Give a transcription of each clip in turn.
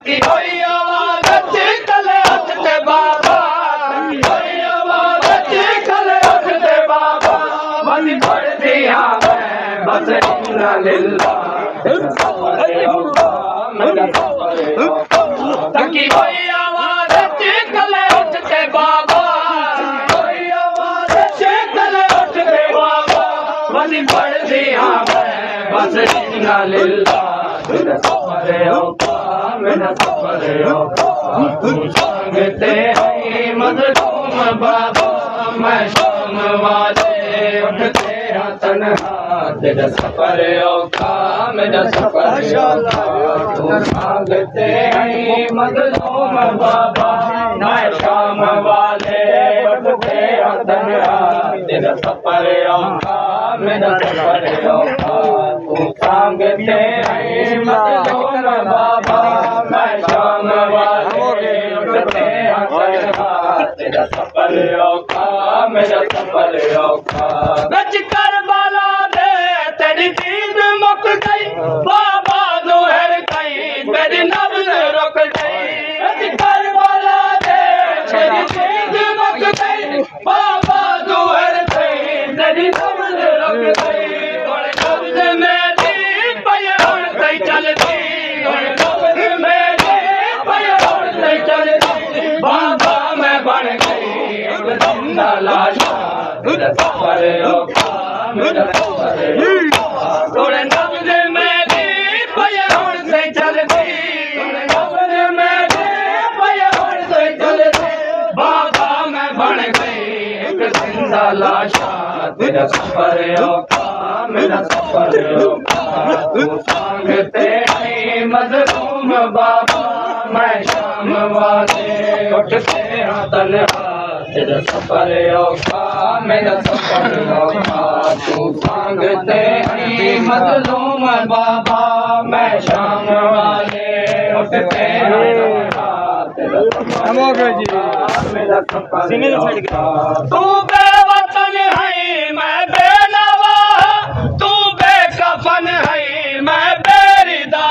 की होई आवाज़ कले उठते बाबा होई आवाज़ कले उठते बाबा मनी पढ़ दिया मैं बस इन्ना लिल्ला तकी होई आवाज़ कले उठते बाबा होई आवाज़ कले उठते बाबा मनी पढ़ दिया मैं बस इन्ना लिल्ला मेरा सफर संगते हैं मज़लूम बाबा मैं शाम वाले उठते हैं तन्हा तेरा सफर औखा मेरा सफर औखा संगते हैं मज़लूम बाबा मैं शाम वाले उठते हैं तन्हा तेरा सफर औखा मेरा सफर औखा संगते हैं मज़लूम बाबा मैं शाम वाले उठते हैं तन्हा तेरा सफर औखा मेरा सफर औखा रच करबला दे तेरी दीद मुक गई बाबा ज़ोहर गई मेरी नब्ज़ रुक गई रच करबला दे तेरी दीद मुक गई बाबा ज़ोहर गई तेरी नब्ज़ रुक गई थोड़े नब्ज़ मेरी पयड़ से चलती थोड़े नब्ज़ मेरी पयड़ से चलती बाबा मैं बन गई एक जिंदा लाशा मेरा सफर औखा मेरा सफर औखा थोड़े नब्ज़ मेरी पयड़ से चलती थोड़े नब्ज़ मेरी पयड़ से चलती बाबा मैं बन गई एक जिंदा लाशा तेरा सफर औखा मेरा सफर औखा तू संगते हैं मज़लूम बाबा मैं शाम वाले उठते हैं तन्हा तेरा सफर औखा मेरा सफर औखा तू संगते हैं मज़लूम बाबा मैं शाम वाले उठते हैं तन्हा तेरा सफर औखा मेरा सफर औखा तू बेवतन है मैं बेनवा तू बेकफन है मैं बेरिदा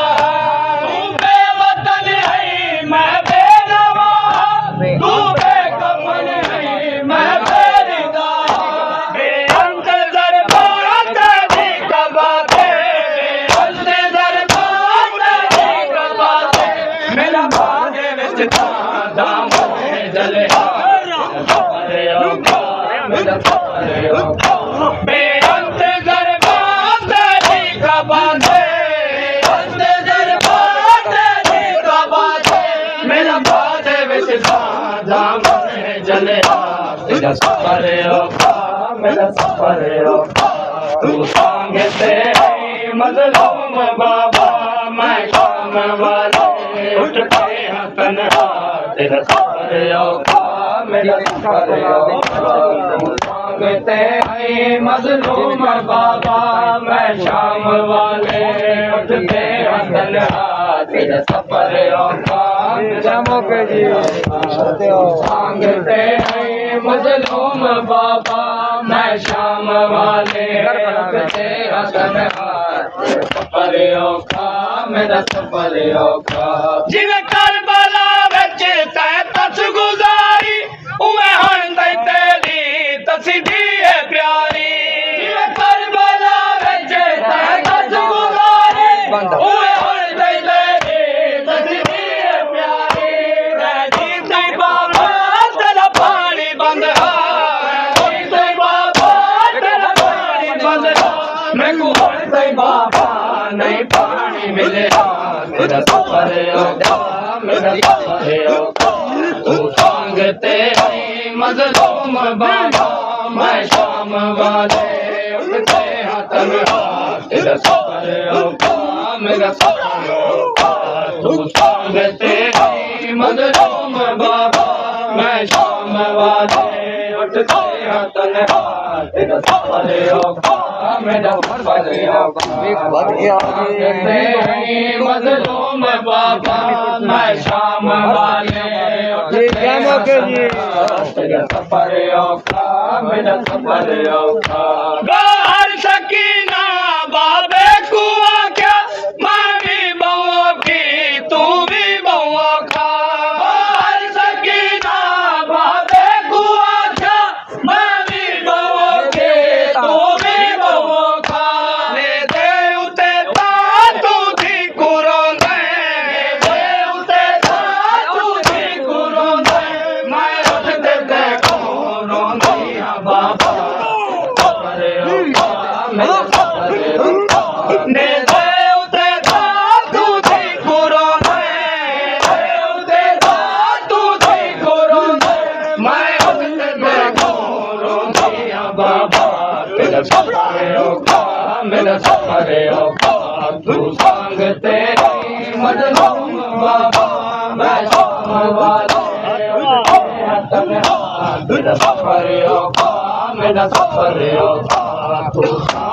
तू बेवतन है मैं बेनवा तू बेकफन है मैं बेरिदा बेअंतज़र बात दी कबाते बेअंतज़र बात दी कबाते मेरा भागे विच दाम जले मेरा सफर औखा बेअंतज़र बात दी कबाते बेअंतज़र बात दी कबाते मेरा भागे विच दाम जले तेरा सफर औखा मेरा सफर औखा तू संगते हैं मज़लूम बाबा मैं शाम वाले उठते हैं तन्हा तेरा सफर औखा मेरा सफर औखा तू संगते हैं मज़लूम बाबा मैं शाम वाले उठते हैं तन्हा तेरा सफर औखा संगते हैं मज़लूम बाबा मैं शाम वाले उठते हैं तन्हा सफर औखा मेरा सफर औखा जिवें करबला विच तैं तस गुज़ारी उवें हुण तेरी तस्दी है प्यारी जिवें करबला विच तैं तस गुज़ारी उवें हुण तेरी तस्दी है प्यारी रही ते बाबा तेरा पानी बंद है ते बाबा तेरा पानी बंद है मैनू हुण ते बाबा नहीं पानी मिले मेरा सफर औखा मेरा सफर औखा तू संगते हैं मज़लूम बाबा मैं शाम वाले उठते हैं तन्हा तेरा सफर औखा मेरा सफर औखा तू संगते हैं मज़लूम बाबा मैं शाम वाले उठते हैं तन्हा तेरा सफर औखा मेरा सफर औखा मज़लूम बाबा मैं शाम वाले उठते हैं तेरा सफर औखा मेरा सफर औखा बाहर सकीना बाबे कुआ क्या मैं भी बहु की तू भी बहु सफर औखा तू संग तेरी मजलूम बाबा वैष्णो वाले मेरा सफर औखा मेरा सफर औखा तू